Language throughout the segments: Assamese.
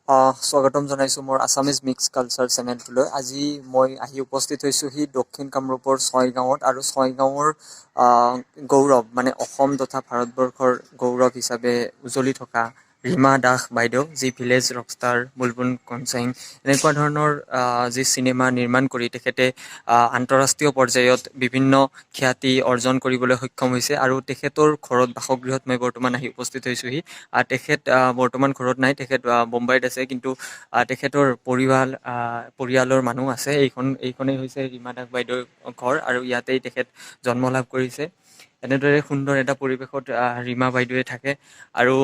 স্বাগতম জনাইছোঁ মোৰ আছামিজ মিক্স কালচাৰ চেনেলটোলৈ। আজি মই আহি উপস্থিত হৈছোঁহি দক্ষিণ কামৰূপৰ ছয়গাঁৱত, আৰু ছয়গাঁৱৰ গৌৰৱ মানে অসম তথা ভাৰতবৰ্ষৰ গৌৰৱ হিচাপে উজ্বলি থকা ৰীমা দাস বাইদেউ, যি ভিলেজ ৰকষ্টাৰ, বুলবুল কনচাইন এনেকুৱা ধৰণৰ যি চিনেমা নিৰ্মাণ কৰি তেখেতে আন্তঃৰাষ্ট্ৰীয় পৰ্যায়ত বিভিন্ন খ্যাতি অৰ্জন কৰিবলৈ সক্ষম হৈছে। আৰু তেখেতৰ ঘৰত বাসগৃহত মই বৰ্তমান আহি উপস্থিত হৈছোঁহি। তেখেত বৰ্তমান ঘৰত নাই, তেখেত মুম্বাইত আছে, কিন্তু তেখেতৰ পৰিয়ালৰ মানুহ আছে। এইখনেই হৈছে ৰীমা দাস বাইদেউৰ ঘৰ, আৰু ইয়াতেই তেখেত জন্ম লাভ কৰিছে। এনেদৰে সুন্দৰ এটা পৰিৱেশত ৰীমা বাইদেৱে থাকে। আৰু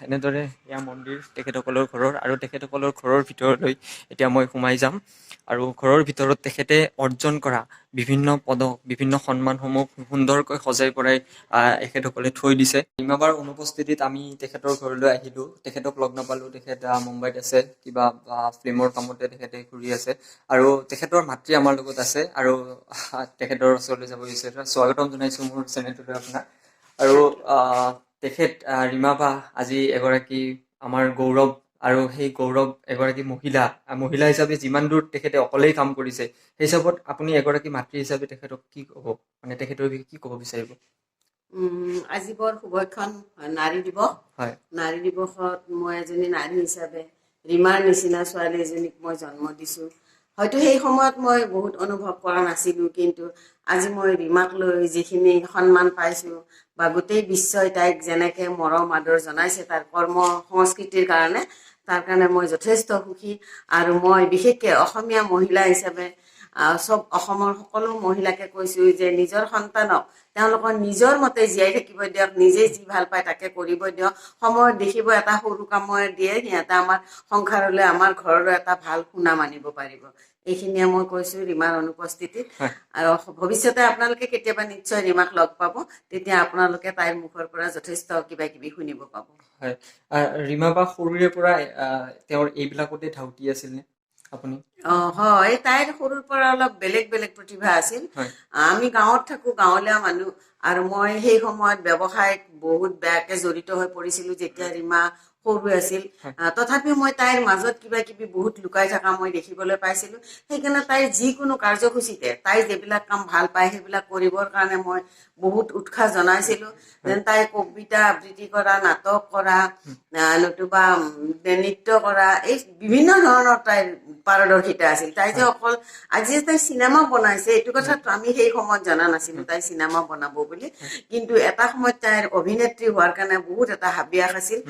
এনেদৰে এয়া মন্দিৰ তেখেতসকলৰ ঘৰৰ, আৰু তেখেতসকলৰ ঘৰৰ ভিতৰলৈ এতিয়া মই সোমাই যাম। আৰু ঘৰৰ ভিতৰত তেখেতে অৰ্জন কৰা বিভিন্ন পদক, বিভিন্ন সন্মানসমূহ সুন্দৰকৈ সজাই পৰাই এখেতসকলে থৈ দিছে। ৰীমাবাৰ অনুপস্থিতিত আমি তেখেতৰ ঘৰলৈ আহিলোঁ। তেখেতক লগ নাপালোঁ, তেখেত মুম্বাইত আছে, কিবা ফিল্মৰ কামতে তেখেতে ঘূৰি আছে। আৰু তেখেতৰ মাতৃ আমাৰ লগত আছে, আৰু তেখেতৰ ওচৰলৈ যাব বিচাৰিছোঁ। স্বাগতম জনাইছোঁ মোৰ চেনেলটোলৈ আপোনাক। আৰু তেখেত ৰীমা বা আজি এগৰাকী আমাৰ গৌৰৱ, আৰু সেই গৌৰৱ এগৰাকী মহিলা হিচাপে যিমান দূৰ তেখেতে অকলেই কাম কৰিছে, সেই হিচাপত আপুনি এগৰাকী মাতৃ হিচাপে তেখেতক কি ক'ব, মানে তেখেতৰ বিষয়ে কি ক'ব বিচাৰিব? আজি বৰ শুভক্ষণ নাৰী দিৱস। হয়, নাৰী দিৱসত মই এজনী নাৰী হিচাপে ৰীমাৰ নিচিনা ছোৱালী এজনীক মই জন্ম দিছোঁ। হয়তো সেই সময়ত মই বহুত অনুভৱ কৰা নাছিলোঁ, কিন্তু আজি মই ৰীমাক লৈ যিখিনি সন্মান পাইছোঁ, বা গোটেই বিশ্বই তাইক যেনেকৈ মৰম আদৰ জনাইছে তাৰ কৰ্ম সংস্কৃতিৰ কাৰণে, তাৰ কাৰণে মই যথেষ্ট সুখী। আৰু মই বিশেষকৈ অসমীয়া মহিলা হিচাপে চব অসমৰ সকলো মহিলাকে কৈছোঁ যে নিজৰ সন্তানক তেওঁলোকৰ নিজৰ মতে জীয়াই থাকিব দিয়ক, নিজে যি ভাল পায় তাকে কৰিব দিয়ক। সময়ত দেখিব এটা সৰু কামে দিয়ে সিহঁতে আমাৰ সংসাৰলৈ, আমাৰ ঘৰলৈ এটা ভাল সুনাম আনিব পাৰিব। এইখিনিয়ে মই কৈছোঁ ৰীমাৰ অনুপস্থিতিত। আৰু ভৱিষ্যতে আপোনালোকে কেতিয়াবা নিশ্চয় ৰীমাক লগ পাব, তেতিয়া আপোনালোকে তাইৰ মুখৰ পৰা যথেষ্ট কিবা কিবি শুনিব পাব। হয়, ৰীমা বা সৰুৰে পৰা তেওঁৰ এইবিলাকতে ধাউতি আছিল নে আপুনি? হয়, তাইৰ সৰুৰ পৰা অলপ বেলেগ প্ৰতিভা আছিল। আমি গাঁৱত থাকোঁ, গাঁৱলীয়া মানুহ, আৰু মই সেই সময়ত ব্যৱসায়ত বহুত বেয়াকে জড়িত হৈ পৰিছিলোঁ যেতিয়া ৰীমা সৰু আছিল। তথাপিও মই তাইৰ মাজত কিবা কিবি বহুত লুকাই থকা মই দেখিবলৈ পাইছিলোঁ। সেইকাৰণে তাইৰ যিকোনো কাৰ্যসূচীতে তাই যিবিলাক কাম ভাল পায় সেইবিলাক কৰিবৰ কাৰণে মই বহুত উৎসাহ জনাইছিলোঁ। যেন তাই কবিতা আবৃত্তি কৰা, নাটক কৰা, নতুবা নৃত্য কৰা, এই বিভিন্ন ধৰণৰ তাইৰ পাৰদৰ্শিতা আছিল। তাই যে অকল আজি তাই চিনেমা বনাইছে এইটো কথাটো আমি সেই সময়ত জনা নাছিলোঁ তাই চিনেমা বনাব বুলি, কিন্তু এটা সময়ত তাইৰ অভিনেত্ৰী হোৱাৰ কাৰণে বহুত এটা হাবিয়াস আছিল।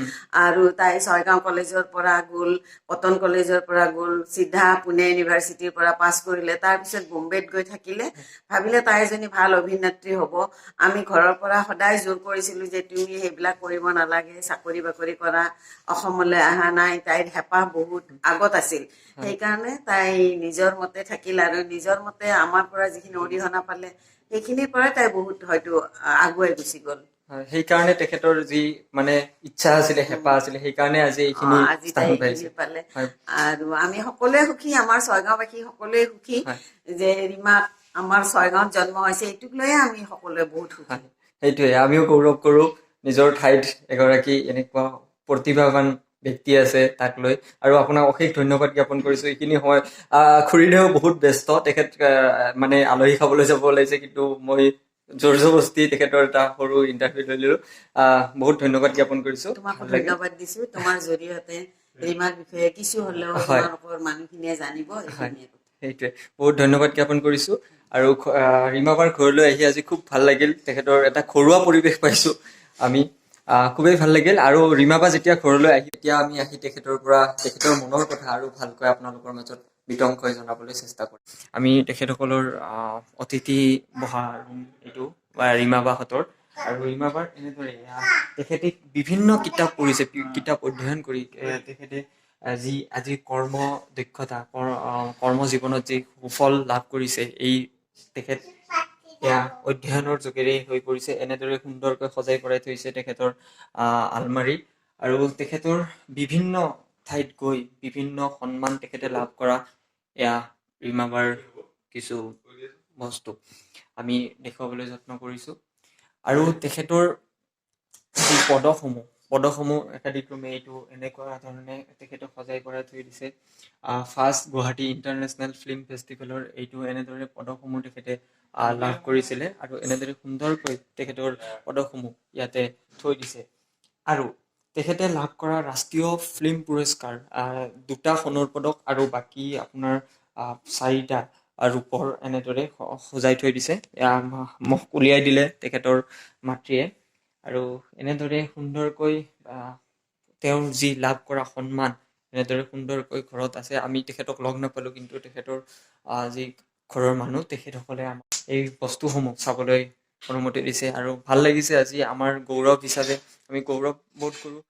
আৰু তাই ছয়গাঁও কলেজৰ পৰা গ'ল, কটন কলেজৰ পৰা গ'ল, চিধা পুনে ইউনিভাৰ্চিটিৰ পৰা পাছ কৰিলে, তাৰপিছত বোম্বেত গৈ থাকিলে। ভাবিলে তাই এজনী ভাল অভিনেত্ৰী হ'ব। আমি ঘৰৰ পৰা সদায় জোৰ কৰিছিলোঁ যে তুমি সেইবিলাক কৰিব নালাগে, চাকৰি বাকৰি কৰা, অসমলৈ অহা নাই। তাইৰ হেঁপাহ বহুত আগত আছিল, সেইকাৰণে তাই নিজৰ মতে থাকিল, আৰু নিজৰ মতে আমাৰ পৰা যিখিনি অৰিহণা পালে সেইখিনিৰ পৰাই তাই বহুত হয়তো আগুৱাই গুচি গ'ল। সেইকাৰণে তেখেতৰ যি মানে ইচ্ছা আছিলে, হেঁপাহ আছিলে, সেইকাৰণে আজি তাই এইখিনি পালে। আৰু আমি সকলোৱে সুখী, আমাৰ ছয়গাঁওবাসী সকলোৱে সুখী যে ৰীমাক আমাৰ ছয়গাঁৱত জন্ম হৈছে, এইটোক লৈয়ে আমি সকলোৱে বহুত সুখী। সেইটোৱে, আমিও গৌৰৱ কৰোঁ নিজৰ ঠাইত এগৰাকী এনেকুৱা প্ৰতিভাৱান ব্যক্তি আছে তাক লৈ। আৰু আপোনাক অশেষ ধন্যবাদ জ্ঞাপন কৰিছোঁ। এইখিনি সময়ত খুৰীদেউ বহুত ব্যস্ত, তেখেত মানে আলহী খাবলৈ যাব ওলাইছে, কিন্তু মই জোৰ জবস্তি তেখেতৰ এটা সৰু ইণ্টাৰভিউ লৈ ল'লোঁ। বহুত ধন্যবাদ জ্ঞাপন কৰিছোঁ। তোমাক ধন্যবাদ দিছোঁ, তোমাৰ জৰিয়তে ৰীমাৰ বিষয়ে কিছু হ'লেও তোমালোকৰ মানুহখিনিয়ে জানিব। সেইটোৱে, বহুত ধন্যবাদ জ্ঞাপন কৰিছোঁ। আৰু ৰীমাবাৰ ঘৰলৈ আহি আজি খুব ভাল লাগিল, তেখেতৰ এটা ঘৰুৱা পৰিৱেশ পাইছোঁ আমি, খুবেই ভাল লাগিল। আৰু ৰীমাবা যেতিয়া ঘৰলৈ আহি তেতিয়া আমি আহি তেখেতৰ পৰা তেখেতৰ মনৰ কথা আৰু ভালকৈ আপোনালোকৰ মাজত বিতংকৈ জনাবলৈ চেষ্টা কৰিম। আমি তেখেতসকলৰ অতিথি বহা ৰুম এইটো, ৰীমাবাহঁতৰ। আৰু ৰীমাবাৰ এনেদৰে তেখেতে বিভিন্ন কিতাপ পঢ়িছে, কিতাপ অধ্যয়ন কৰি তেখেতে যি আজি কৰ্ম দক্ষতা, কৰ্ম জীৱনত যি সুফল লাভ কৰিছে, এই তেখেত এয়া অধ্যয়নৰ যোগেৰে হৈ পৰিছে। এনেদৰে সুন্দৰকৈ সজাই পৰাই থৈছে তেখেতৰ আলমাৰী। আৰু তেখেতৰ বিভিন্ন ঠাইত গৈ বিভিন্ন সন্মান তেখেতে লাভ কৰা এয়া ৰীমাবাৰ কিছু বস্তু আমি দেখুৱাবলৈ যত্ন কৰিছোঁ। আৰু তেখেতৰ যি পদকসমূহ, পদকসমূহ একাদিক্ৰমে এইটো এনেকুৱা ধৰণে তেখেতক সজাই পৰাই থৈ দিছে। ফাৰ্ষ্ট গুৱাহাটী ইণ্টাৰনেশ্যনেল ফিল্ম ফেষ্টিভেলৰ এইটো এনেদৰে পদকসমূহ তেখেতে লাভ কৰিছিলে আৰু এনেদৰে সুন্দৰকৈ তেখেতৰ পদকসমূহ ইয়াতে থৈ দিছে। আৰু তেখেতে লাভ কৰা ৰাষ্ট্ৰীয় ফিল্ম পুৰস্কাৰ 2টা সোণৰ পদক আৰু বাকী আপোনাৰ 4টা ৰূপৰ এনেদৰে সজাই থৈ দিছে। মোক উলিয়াই দিলে তেখেতৰ মাতৃয়ে আৰু এনেদৰে সুন্দৰকৈ তেওঁৰ যি লাভ কৰা সন্মান এনেদৰে সুন্দৰকৈ ঘৰত আছে। আমি তেখেতক লগ নাপালোঁ, কিন্তু তেখেতৰ যি ঘৰৰ মানুহ তেখেতসকলে আমাক এই বস্তুসমূহ চাবলৈ অনুমতি দিছে আৰু ভাল লাগিছে। আজি আমাৰ গৌৰৱ হিচাপে আমি গৌৰৱ বোধ কৰোঁ